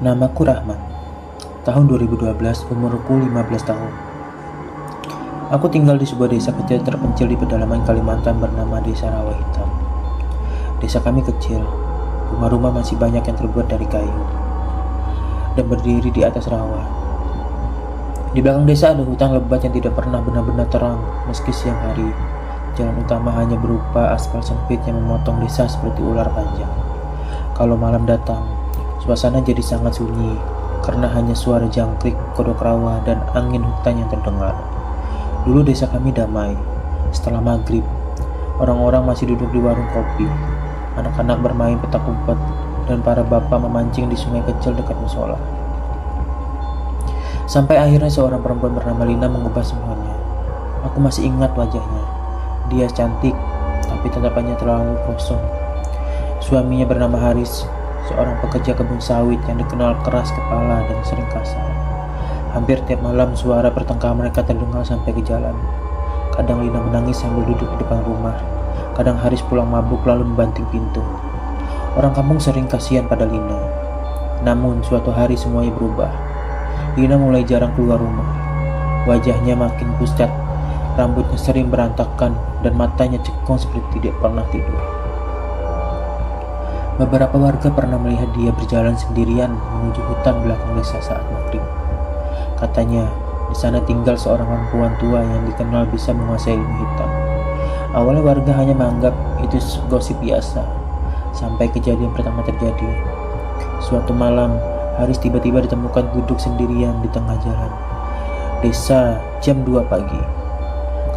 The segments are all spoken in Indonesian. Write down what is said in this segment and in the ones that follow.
Namaku Rahman. Tahun 2012, umurku 15 tahun. Aku tinggal di sebuah desa kecil terpencil di pedalaman Kalimantan bernama Desa Rawa Hitam. Desa kami kecil, rumah-rumah masih banyak yang terbuat dari kayu dan berdiri di atas rawa. Di belakang desa ada hutan lebat yang tidak pernah benar-benar terang meski siang hari. Jalan utama hanya berupa aspal sempit yang memotong desa seperti ular panjang. Kalau malam datang, suasana jadi sangat sunyi karena hanya suara jangkrik, kodok rawa, dan angin hutan yang terdengar. Dulu desa kami damai. Setelah maghrib, orang-orang masih duduk di warung kopi. Anak-anak bermain petak umpet dan para bapak memancing di sungai kecil dekat musola. Sampai akhirnya seorang perempuan bernama Lina mengubah semuanya. Aku masih ingat wajahnya. Dia cantik, tapi tatapannya terlalu kosong. Suaminya bernama Haris, seorang pekerja kebun sawit yang dikenal keras kepala dan sering kasar. Hampir tiap malam suara pertengkaran mereka terdengar sampai ke jalan. Kadang Lina menangis sambil duduk di depan rumah. Kadang Haris pulang mabuk lalu membanting pintu. Orang kampung sering kasihan pada Lina. Namun suatu hari semuanya berubah. Lina mulai jarang keluar rumah. Wajahnya makin pucat, rambutnya sering berantakan, dan matanya cekung seperti tidak pernah tidur. Beberapa warga pernah melihat dia berjalan sendirian menuju hutan belakang desa saat maghrib. Katanya, di sana tinggal seorang perempuan tua yang dikenal bisa menguasai ilmu hitam. Awalnya warga hanya menganggap itu gosip biasa, sampai kejadian pertama terjadi. Suatu malam, Haris tiba-tiba ditemukan duduk sendirian di tengah jalan desa jam 2 pagi.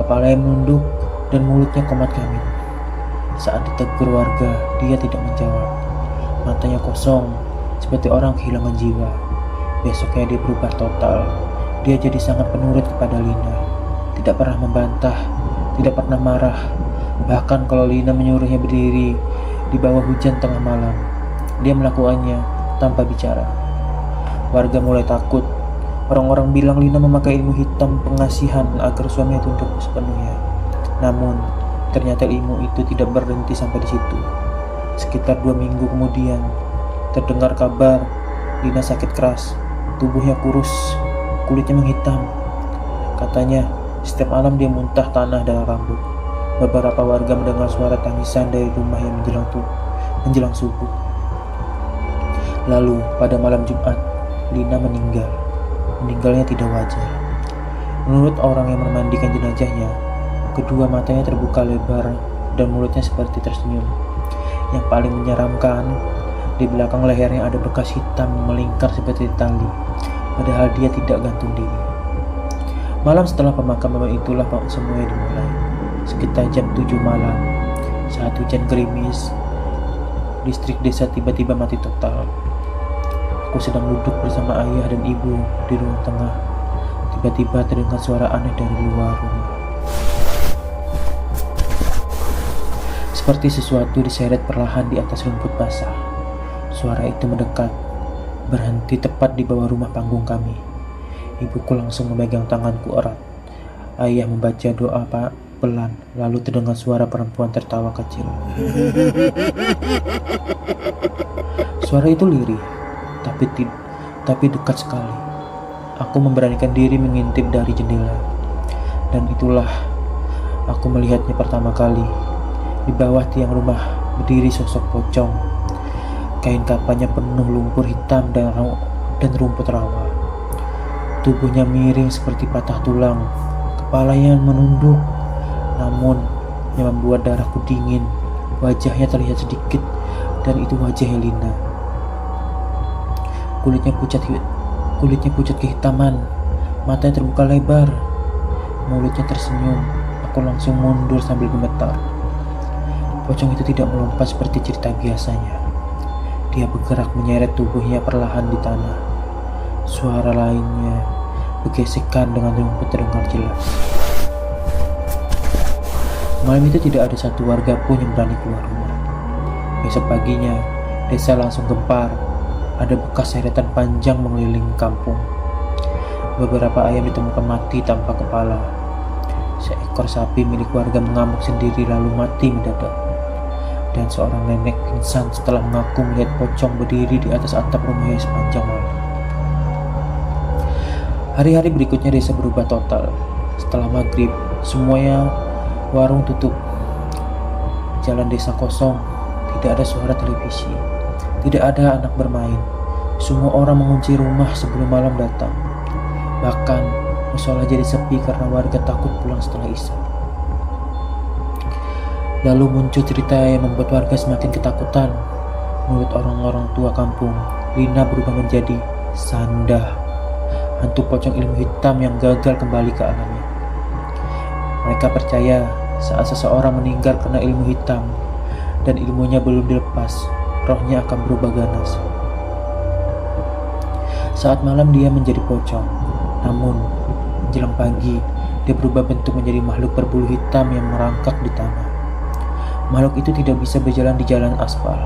Kepalanya menunduk dan mulutnya komat kamit. Saat ditegur warga, dia tidak menjawab. Matanya kosong, seperti orang kehilangan jiwa. Besoknya dia berubah total. Dia jadi sangat penurut kepada Lina. Tidak pernah membantah, tidak pernah marah. Bahkan kalau Lina menyuruhnya berdiri di bawah hujan tengah malam, dia melakukannya tanpa bicara. Warga mulai takut. Orang-orang bilang Lina memakai ilmu hitam pengasihan agar suaminya tunduk sepenuhnya. Namun, ternyata ilmu itu tidak berhenti sampai di situ. Sekitar 2 minggu kemudian, terdengar kabar Lina sakit keras. Tubuhnya kurus, kulitnya menghitam. Katanya, setiap malam dia muntah tanah dan rambut. Beberapa warga mendengar suara tangisan dari rumah yang menjelang subuh. Lalu, pada malam Jumat, Lina meninggal. Meninggalnya tidak wajar. Menurut orang yang memandikan jenazahnya, kedua matanya terbuka lebar dan mulutnya seperti tersenyum. Yang paling menyeramkan, di belakang lehernya ada bekas hitam melingkar seperti tali, padahal dia tidak gantung diri. Malam setelah pemakaman itulah semuanya dimulai. Sekitar jam 7 malam, saat hujan gerimis, listrik desa tiba-tiba mati total. Aku sedang duduk bersama ayah dan ibu di ruang tengah. Tiba-tiba terdengar suara aneh dari luar rumah. Seperti sesuatu diseret perlahan di atas rumput basah. Suara itu mendekat, berhenti tepat di bawah rumah panggung kami. Ibuku langsung memegang tanganku erat. Ayah membaca doa pelan, lalu terdengar suara perempuan tertawa kecil. Suara itu lirih, tapi dekat sekali. Aku memberanikan diri mengintip dari jendela, dan itulah aku melihatnya pertama kali. Di bawah tiang rumah berdiri sosok pocong. Kain kapannya penuh lumpur hitam dan rumput rawa. Tubuhnya miring seperti patah tulang. Kepalanya menunduk, namun yang membuat darahku dingin. Wajahnya terlihat sedikit, dan itu wajah Lina. Kulitnya pucat kehitaman, matanya terbuka lebar, mulutnya tersenyum. Aku langsung mundur sambil gemetar. Pocong itu tidak melompat seperti cerita biasanya. Dia bergerak menyeret tubuhnya perlahan di tanah. Suara lainnya bergesekan dengan rumput terdengar jelas. Malam itu tidak ada satu warga pun yang berani keluar rumah. Besok paginya, desa langsung gempar. Ada bekas seretan panjang mengelilingi kampung. Beberapa ayam ditemukan mati tanpa kepala. Seekor sapi milik warga mengamuk sendiri lalu mati mendadak. dan seorang nenek pingsan setelah mengaku melihat pocong berdiri di atas atap rumahnya sepanjang malam. Hari-hari berikutnya desa berubah total. Setelah maghrib, semuanya warung tutup. Jalan desa kosong, tidak ada suara televisi, tidak ada anak bermain. Semua orang mengunci rumah sebelum malam datang. Bahkan, musola jadi sepi karena warga takut pulang setelah isya. Lalu muncul cerita yang membuat warga semakin ketakutan. Menurut orang-orang tua kampung, Lina berubah menjadi Sandah, hantu pocong ilmu hitam yang gagal kembali ke alamnya. Mereka percaya saat seseorang meninggal karena ilmu hitam dan ilmunya belum dilepas, rohnya akan berubah ganas. Saat malam dia menjadi pocong, namun menjelang pagi dia berubah bentuk menjadi makhluk berbulu hitam yang merangkak di tanah. Makhluk itu tidak bisa berjalan di jalan aspal.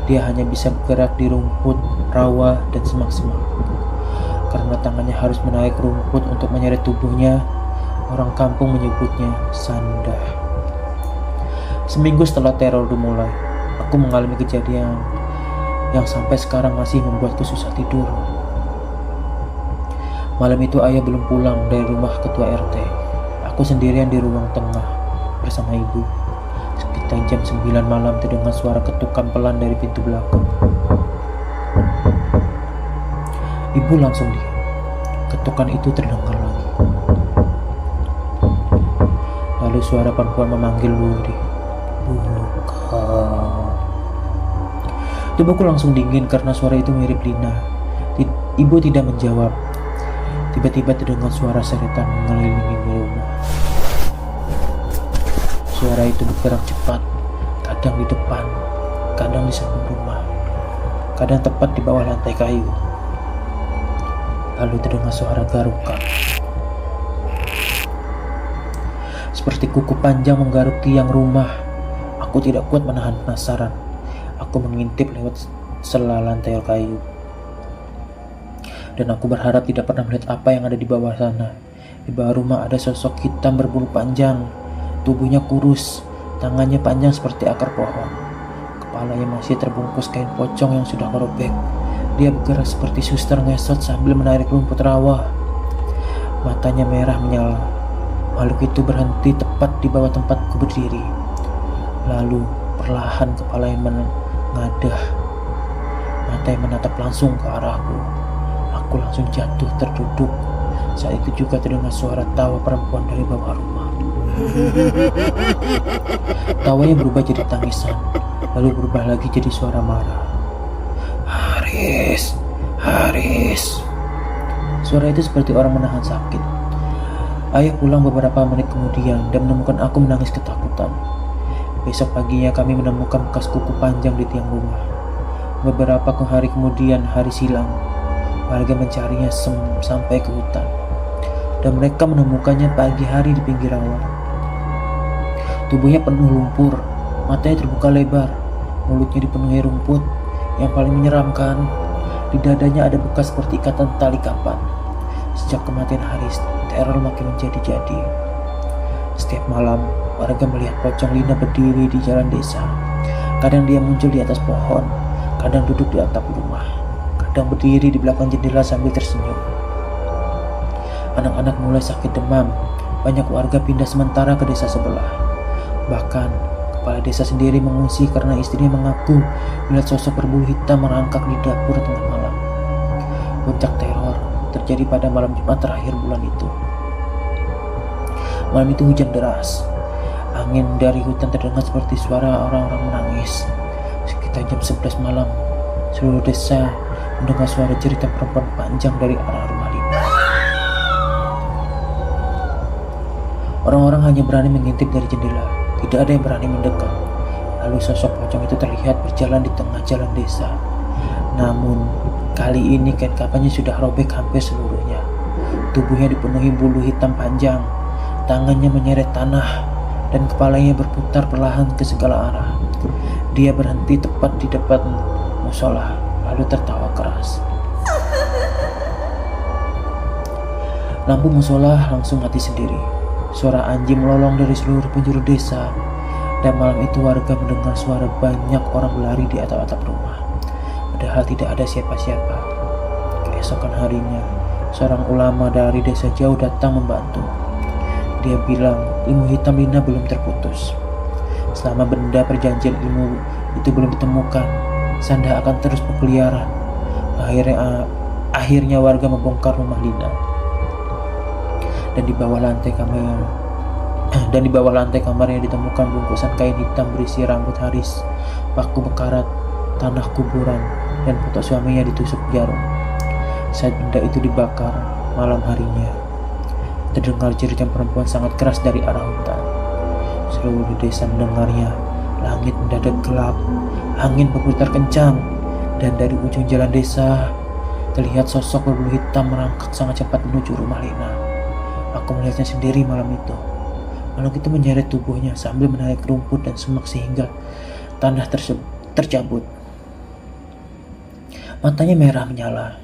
Dia hanya bisa bergerak di rumput, rawa, dan semak-semak. Karena tangannya harus menarik rumput untuk menyeret tubuhnya, orang kampung menyebutnya Sandah. Seminggu setelah teror dimulai, aku mengalami kejadian yang sampai sekarang masih membuatku susah tidur. Malam itu ayah belum pulang dari rumah ketua RT. Aku sendirian di ruang tengah bersama ibu. Sekitar jam 9 malam terdengar suara ketukan pelan dari pintu belakang. Ibu langsung diam. Ketukan itu terdengar lagi. Lalu suara perempuan memanggil Luri. Buka. Tubuhku langsung dingin karena suara itu mirip Lina. Ibu tidak menjawab. Tiba-tiba terdengar suara seretan mengelilingi rumah. Suara itu bergerak cepat, kadang di depan, kadang di samping rumah, kadang tepat di bawah lantai kayu. Lalu terdengar suara garukan. Seperti kuku panjang menggaruk tiang rumah. Aku tidak kuat menahan penasaran. Aku mengintip lewat sela lantai kayu. Dan aku berharap tidak pernah melihat apa yang ada di bawah sana. Di bawah rumah ada sosok hitam berbulu panjang. Tubuhnya kurus, tangannya panjang seperti akar pohon. Kepalanya masih terbungkus kain pocong yang sudah merobek. Dia bergerak seperti suster ngesot sambil menarik rumput rawa. Matanya merah menyala. Makhluk itu berhenti tepat di bawah tempatku berdiri. Lalu perlahan kepalanya mengadah. Matanya menatap langsung ke arahku. Aku langsung jatuh terduduk. Saat itu juga terdengar suara tawa perempuan dari bawah rumah. Tawanya berubah jadi tangisan, lalu berubah lagi jadi suara marah. Haris, Haris. Suara itu seperti orang menahan sakit. Ayah pulang beberapa menit kemudian dan menemukan aku menangis ketakutan. Besok paginya kami menemukan bekas kuku panjang di tiang rumah. Beberapa hari kemudian Haris hilang. Warga mencarinya sampai ke hutan, dan mereka menemukannya pagi hari di pinggir rawa. Tubuhnya penuh lumpur, matanya terbuka lebar, mulutnya dipenuhi rumput. Yang paling menyeramkan, di dadanya ada bekas seperti ikatan tali kapan. Sejak kematian Haris, teror makin menjadi-jadi. Setiap malam, warga melihat pocong Lina berdiri di jalan desa. Kadang dia muncul di atas pohon, kadang duduk di atap rumah, kadang berdiri di belakang jendela sambil tersenyum. Anak-anak mulai sakit demam. Banyak warga pindah sementara ke desa sebelah. Bahkan, kepala desa sendiri mengungsi karena istrinya mengaku melihat sosok berbulu hitam merangkak di dapur tengah malam. Puncak teror terjadi pada malam Jumat terakhir bulan itu. Malam itu hujan deras. Angin dari hutan terdengar seperti suara orang-orang menangis. Sekitar jam 11 malam, seluruh desa mendengar suara cerita perempuan panjang dari arah rumah Lina. Orang-orang hanya berani mengintip dari jendela. Tidak ada yang berani mendekat. Lalu sosok pocong itu terlihat berjalan di tengah jalan desa. Namun, kali ini kain kafannya sudah robek hampir seluruhnya. Tubuhnya dipenuhi bulu hitam panjang. Tangannya menyeret tanah dan kepalanya berputar perlahan ke segala arah. Dia berhenti tepat di depan musola, lalu tertawa keras. Lampu musola langsung mati sendiri. Suara anjing melolong dari seluruh penjuru desa, Pada malam itu warga mendengar suara banyak orang berlari di atap-atap rumah, padahal tidak ada siapa-siapa. Keesokan harinya, seorang ulama dari desa jauh datang membantu. Dia bilang ilmu hitam Lina belum terputus. Selama benda perjanjian ilmu itu belum ditemukan, Sanda akan terus berkeliaran. Akhirnya warga membongkar rumah Lina. Dan di bawah lantai kamarnya ditemukan bungkusan kain hitam berisi rambut Haris, paku bekarat, tanah kuburan, dan foto suaminya ditusuk jarum. Saat benda itu dibakar malam harinya, terdengar jeritan perempuan sangat keras dari arah hutan. Seluruh desa mendengarnya. Langit mendadak gelap, angin berputar kencang, dan dari ujung jalan desa terlihat sosok berbulu hitam merangkak sangat cepat menuju rumah Lina. Aku melihatnya sendiri malam itu. Makhluk itu menyeret tubuhnya sambil menarik rumput dan semak sehingga tanah tercabut. Matanya merah menyala,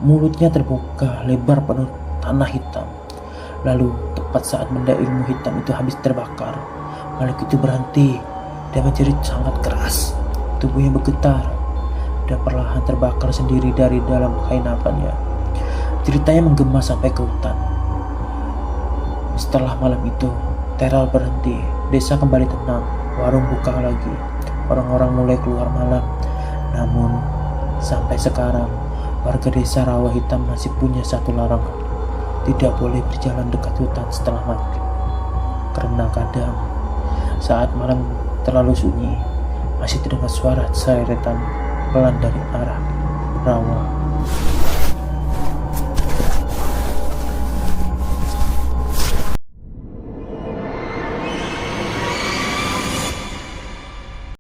mulutnya terbuka lebar penuh tanah hitam. Lalu tepat saat benda ilmu hitam itu habis terbakar, makhluk itu berhenti dan menjerit sangat keras. Tubuhnya bergetar dan perlahan terbakar sendiri dari dalam penginapannya. Ceritanya menggema sampai ke hutan. Setelah malam itu, teror berhenti, desa kembali tenang, warung buka lagi, orang-orang mulai keluar malam. Namun, sampai sekarang, warga desa Rawa Hitam masih punya satu larangan. Tidak boleh berjalan dekat hutan setelah maghrib. Karena kadang, saat malam terlalu sunyi, masih terdengar suara seretan pelan dari arah rawa.